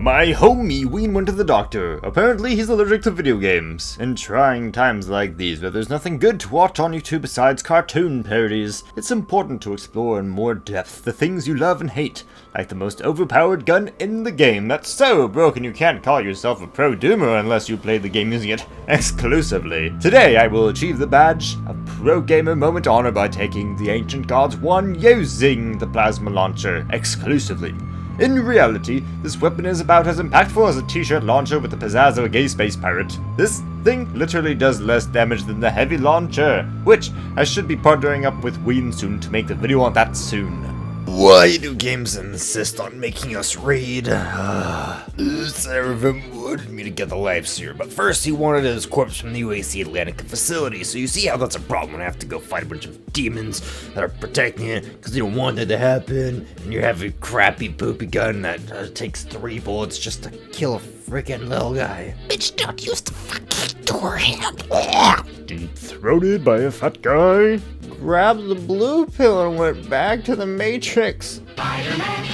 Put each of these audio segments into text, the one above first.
My homie Ween went to the doctor. Apparently he's allergic to video games. In trying times like these where there's nothing good to watch on YouTube besides cartoon parodies, it's important to explore in more depth the things you love and hate, like the most overpowered gun in the game that's so broken you can't call yourself a pro doomer unless you play the game using it exclusively. Today I will achieve the badge of Pro Gamer Moment Honor by taking the Ancient Gods 1 using the plasma launcher exclusively. In reality, this weapon is about as impactful as a t-shirt launcher with the pizzazz of a gay space pirate. This thing literally does less damage than the heavy launcher, which I should be partnering up with Ween soon to make the video on that soon. Why do games insist on making us raid? Seraphim wanted me to get the life seer, but first he wanted his corpse from the UAC Atlantic facility, so you see how that's a problem when I have to go fight a bunch of demons that are protecting it because they don't want that to happen, and you have a crappy poopy gun that takes 3 bullets just to kill a freaking little guy. Bitch, don't use the fucking door handle. Deep-throated by a fat guy. Grabbed the blue pill and went back to the Matrix. Spider-Man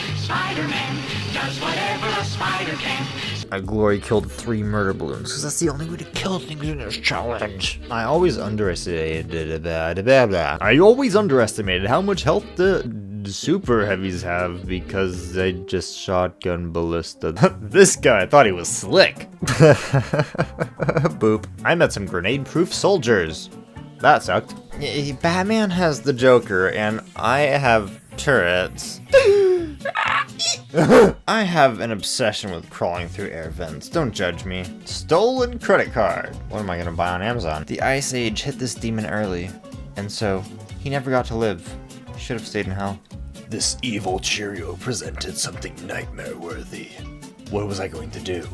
does whatever a spider can. I glory killed 3 murder balloons, because that's the only way to kill things in this challenge. I always underestimated how much health the super heavies have, because they just shotgun ballista. This guy, I thought he was slick. Boop. I met some grenade-proof soldiers. That sucked. Batman has the Joker, and I have turrets. I have an obsession with crawling through air vents. Don't judge me. Stolen credit card. What am I gonna buy on Amazon? The Ice Age hit this demon early, and so he never got to live. Should have stayed in hell. This evil Cheerio presented something nightmare-worthy. What was I going to do?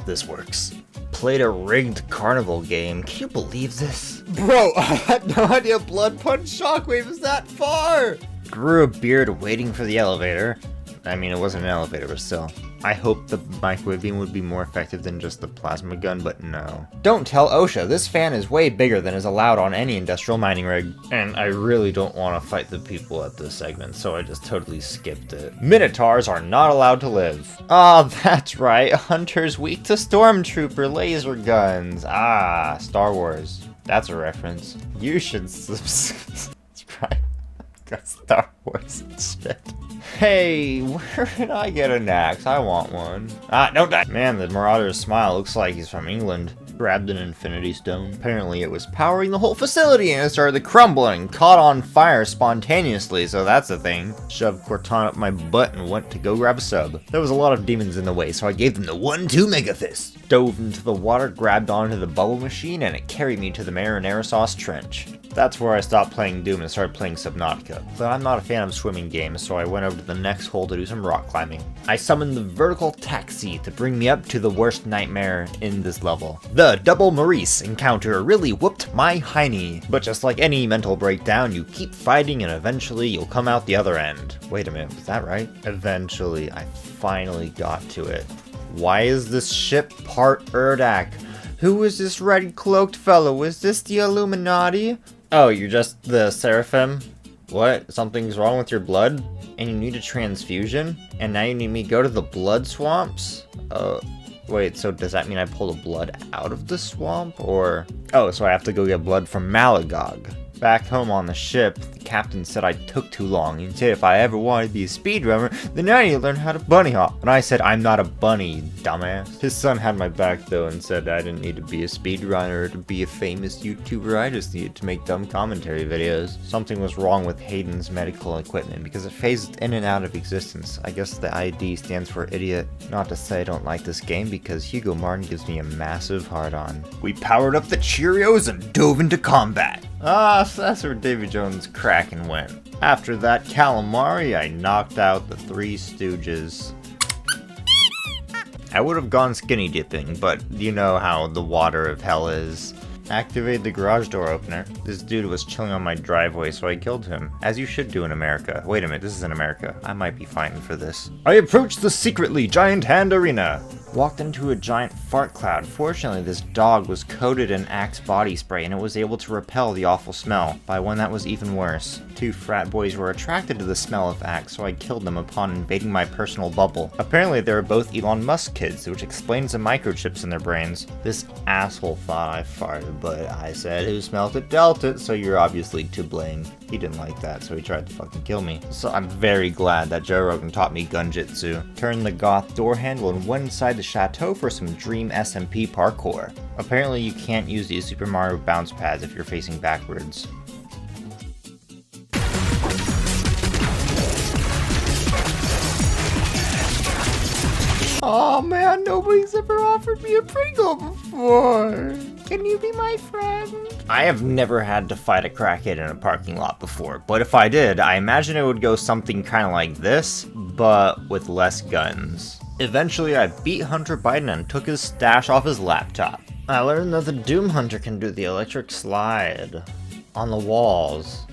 This works. Played a rigged carnival game. Can you believe this? Bro, I had no idea Blood Punch Shockwave is that far! Grew a beard waiting for the elevator. I mean, it wasn't an elevator, but still. I hoped the microwave beam would be more effective than just the plasma gun, but no. Don't tell OSHA, this fan is way bigger than is allowed on any industrial mining rig. And I really don't want to fight the people at this segment, so I just totally skipped it. Minotaurs are not allowed to live. Ah, that's right, Hunter's weak to Stormtrooper laser guns. Ah, Star Wars. That's a reference. You should subscribe. Got Star Wars and shit. Hey, where did I get an axe? I want one. Don't die. Man, the Marauder's smile looks like he's from England. Grabbed an infinity stone. Apparently it was powering the whole facility and it started crumbling. Caught on fire spontaneously, so that's a thing. Shoved Cortana up my butt and went to go grab a sub. There was a lot of demons in the way, so I gave them the 1-2 mega fist. Dove into the water, grabbed onto the bubble machine, and it carried me to the marinara sauce trench. That's where I stopped playing Doom and started playing Subnautica. But I'm not a fan of swimming games, so I went over to the next hole to do some rock climbing. I summoned the vertical taxi to bring me up to the worst nightmare in this level. The double Maurice encounter really whooped my hiney. But just like any mental breakdown, you keep fighting and eventually you'll come out the other end. Wait a minute, was that right? Eventually, I finally got to it. Why is this ship part Urdak? Who is this red-cloaked fellow? Is this the Illuminati? Oh, you're just the Seraphim? What? Something's wrong with your blood? And you need a transfusion? And now you need me to go to the blood swamps? Wait, so does that mean I pull the blood out of the swamp? Or... oh, so I have to go get blood from Malagog. Back home on the ship, the captain said I took too long and said if I ever wanted to be a speedrunner, then I need to learn how to bunny hop. And I said, I'm not a bunny, dumbass. His son had my back though and said I didn't need to be a speedrunner to be a famous YouTuber, I just needed to make dumb commentary videos. Something was wrong with Hayden's medical equipment because it phased in and out of existence. I guess the ID stands for idiot. Not to say I don't like this game because Hugo Martin gives me a massive hard-on. We powered up the Cheerios and dove into combat. Ah, so that's where Davy Jones' Kraken went. After that calamari, I knocked out the 3 Stooges. I would have gone skinny dipping, but you know how the water of hell is. Activate the garage door opener. This dude was chilling on my driveway, so I killed him. As you should do in America. Wait a minute, this is in America. I might be fighting for this. I approached the secretly giant hand arena. Walked into a giant fart cloud. Fortunately, this dog was coated in Axe body spray and it was able to repel the awful smell by one that was even worse. 2 frat boys were attracted to the smell of Axe, so I killed them upon invading my personal bubble. Apparently, they were both Elon Musk kids, which explains the microchips in their brains. This asshole thought I farted, but I said, who smelt it dealt it, so you're obviously to blame. He didn't like that, so he tried to fucking kill me. So I'm very glad that Joe Rogan taught me gunjitsu. Turned the goth door handle and went inside the chateau for some dream SMP parkour. Apparently you can't use these Super Mario bounce pads if you're facing backwards. Oh man, nobody's ever offered me a Pringle before. Can you be my friend? I have never had to fight a crackhead in a parking lot before, but if I did, I imagine it would go something kind of like this, but with less guns. Eventually, I beat Hunter Biden and took his stash off his laptop. I learned that the Doom Hunter can do the electric slide on the walls.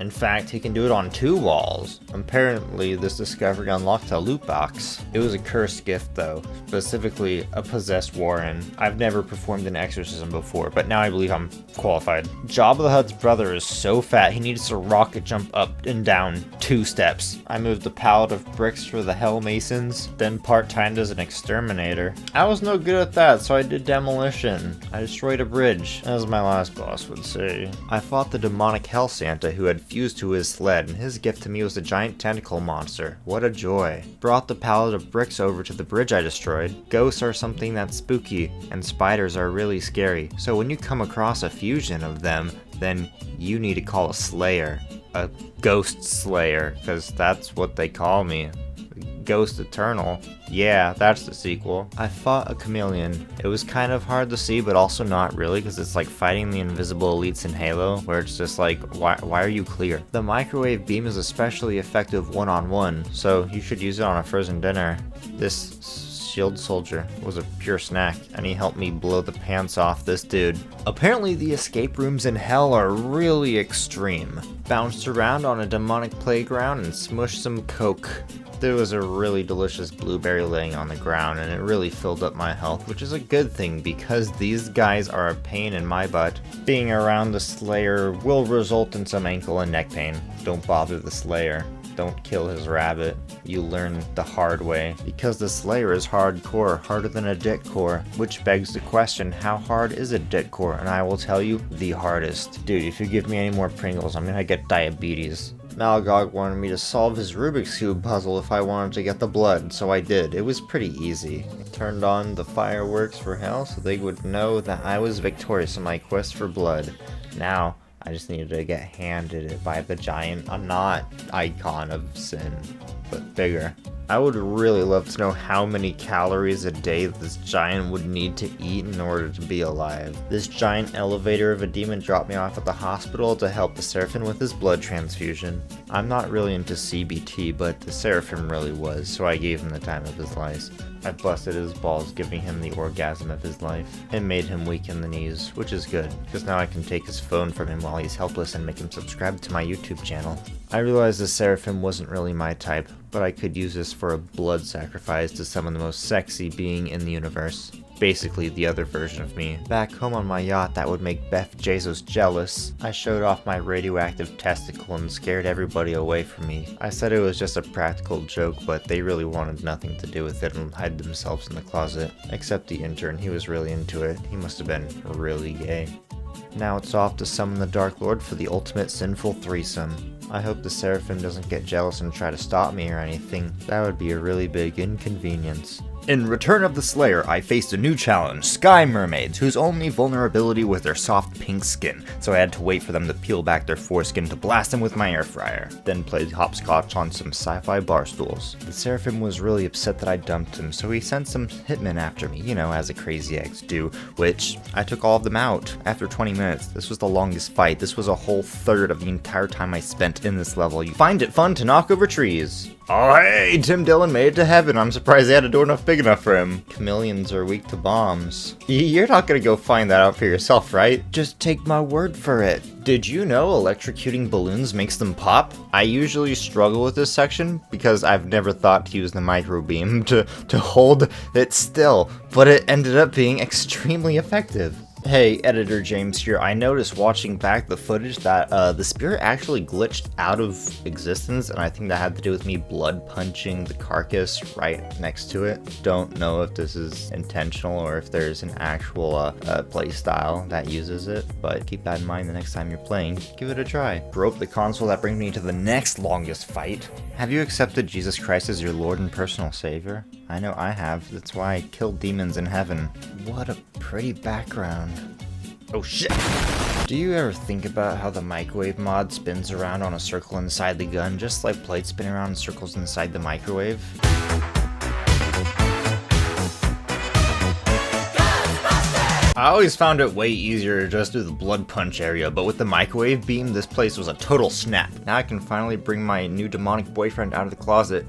In fact, he can do it on 2 walls. Apparently, this discovery unlocked a loot box. It was a cursed gift though, specifically a possessed Warren. I've never performed an exorcism before, but now I believe I'm qualified. Jabba the Hutt's brother is so fat he needs to rocket jump up and down 2 steps. I moved a pallet of bricks for the Hell Masons, then part-timed as an exterminator. I was no good at that, so I did demolition. I destroyed a bridge, as my last boss would say. I fought the demonic Hell Santa who had fused to his sled, and his gift to me was a giant tentacle monster. What a joy. Brought the pallet of bricks over to the bridge I destroyed. Ghosts are something that's spooky, and spiders are really scary. So when you come across a fusion of them, then you need to call a slayer. A ghost slayer, because that's what they call me. Ghost Eternal. Yeah, that's the sequel. I fought a chameleon. It was kind of hard to see, but also not really, because it's like fighting the invisible elites in Halo, where it's just like, why are you clear? The microwave beam is especially effective one-on-one, so you should use it on a frozen dinner. This shield soldier was a pure snack, and he helped me blow the pants off this dude. Apparently the escape rooms in hell are really extreme. Bounced around on a demonic playground and smushed some coke. There was a really delicious blueberry laying on the ground, and it really filled up my health, which is a good thing because these guys are a pain in my butt. Being around the Slayer will result in some ankle and neck pain. Don't bother the Slayer. Don't kill his rabbit. You learn the hard way. Because the Slayer is hardcore, harder than a dit core, which begs the question, how hard is a dit core? And I will tell you, the hardest. Dude, if you give me any more Pringles, I'm gonna get diabetes. Malgog wanted me to solve his Rubik's Cube puzzle if I wanted to get the blood, so I did. It was pretty easy. Turned on the fireworks for hell so they would know that I was victorious in my quest for blood. Now, I just needed to get handed it by the giant, not icon of sin, but bigger. I would really love to know how many calories a day this giant would need to eat in order to be alive. This giant elevator of a demon dropped me off at the hospital to help the Seraphim with his blood transfusion. I'm not really into CBT, but the Seraphim really was, so I gave him the time of his life. I busted his balls, giving him the orgasm of his life. It made him weak in the knees, which is good, because now I can take his phone from him while he's helpless and make him subscribe to my YouTube channel. I realized the Seraphim wasn't really my type, but I could use this for a blood sacrifice to summon the most sexy being in the universe. Basically the other version of me. Back home on my yacht that would make Beth Jesus jealous, I showed off my radioactive testicle and scared everybody away from me. I said it was just a practical joke, but they really wanted nothing to do with it and hid themselves in the closet. Except the intern, he was really into it. He must have been really gay. Now it's off to summon the Dark Lord for the ultimate sinful threesome. I hope the Seraphim doesn't get jealous and try to stop me or anything. That would be a really big inconvenience. In Return of the Slayer, I faced a new challenge, Sky Mermaids, whose only vulnerability was their soft pink skin, so I had to wait for them to peel back their foreskin to blast them with my air fryer. Then played hopscotch on some sci-fi bar stools. The Seraphim was really upset that I dumped him, so he sent some hitmen after me, you know, as a crazy ex do, which I took all of them out. After 20 minutes, this was the longest fight. This was a whole third of the entire time I spent in this level. You find it fun to knock over trees. Oh hey, Tim Dillon made it to heaven. I'm surprised they had a door big enough for him. Chameleons are weak to bombs. You're not gonna go find that out for yourself, right? Just take my word for it. Did you know electrocuting balloons makes them pop? I usually struggle with this section because I've never thought to use the microbeam to hold it still, but it ended up being extremely effective. Hey, Editor James here. I noticed watching back the footage that the spirit actually glitched out of existence, and I think that had to do with me blood punching the carcass right next to it. Don't know if this is intentional or if there's an actual play style that uses it, but keep that in mind the next time you're playing. Give it a try. Broke the console. That brings me to the next longest fight. Have you accepted Jesus Christ as your Lord and personal Savior? I know I have. That's why I killed demons in heaven. What a pretty background. Oh shit! Do you ever think about how the microwave mod spins around on a circle inside the gun, just like plates spin around in circles inside the microwave? I always found it way easier to just do the blood punch area, but with the microwave beam, this place was a total snap. Now I can finally bring my new demonic boyfriend out of the closet.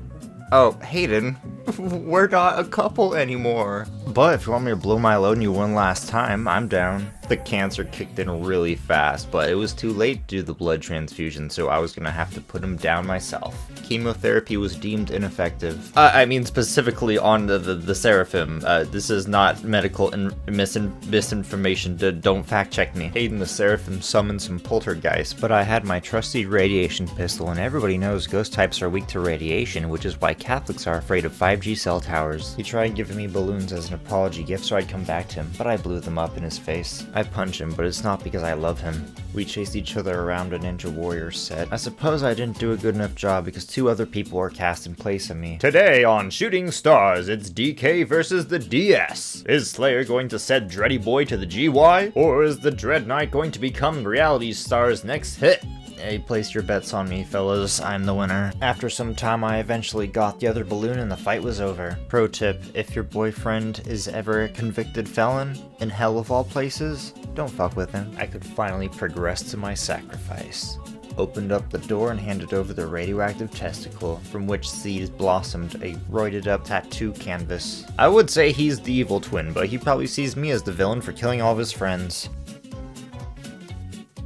Oh, Hayden, we're not a couple anymore. But if you want me to blow my load on you one last time, I'm down. The cancer kicked in really fast, but it was too late to do the blood transfusion, so I was gonna have to put him down myself. Chemotherapy was deemed ineffective. I mean specifically on the Seraphim. This is not medical misinformation. Don't fact check me. Hayden the Seraphim summoned some poltergeist, but I had my trusty radiation pistol, and everybody knows ghost types are weak to radiation, which is why Catholics are afraid of 5G cell towers. He tried giving me balloons as an apology gift so I'd come back to him, but I blew them up in his face. I punch him, but it's not because I love him. We chased each other around a Ninja Warrior set. I suppose I didn't do a good enough job because 2 other people were cast in place of me. Today on Shooting Stars, it's DK versus the DS. Is Slayer going to set Dready Boy to the GY? Or is the Dread Knight going to become Reality Star's next hit? Hey, place your bets on me, fellas. I'm the winner. After some time, I eventually got the other balloon and the fight was over. Pro tip, if your boyfriend is ever a convicted felon, in hell of all places, don't fuck with him. I could finally progress to my sacrifice. Opened up the door and handed over the radioactive testicle, from which seeds blossomed a roided up tattoo canvas. I would say he's the evil twin, but he probably sees me as the villain for killing all of his friends.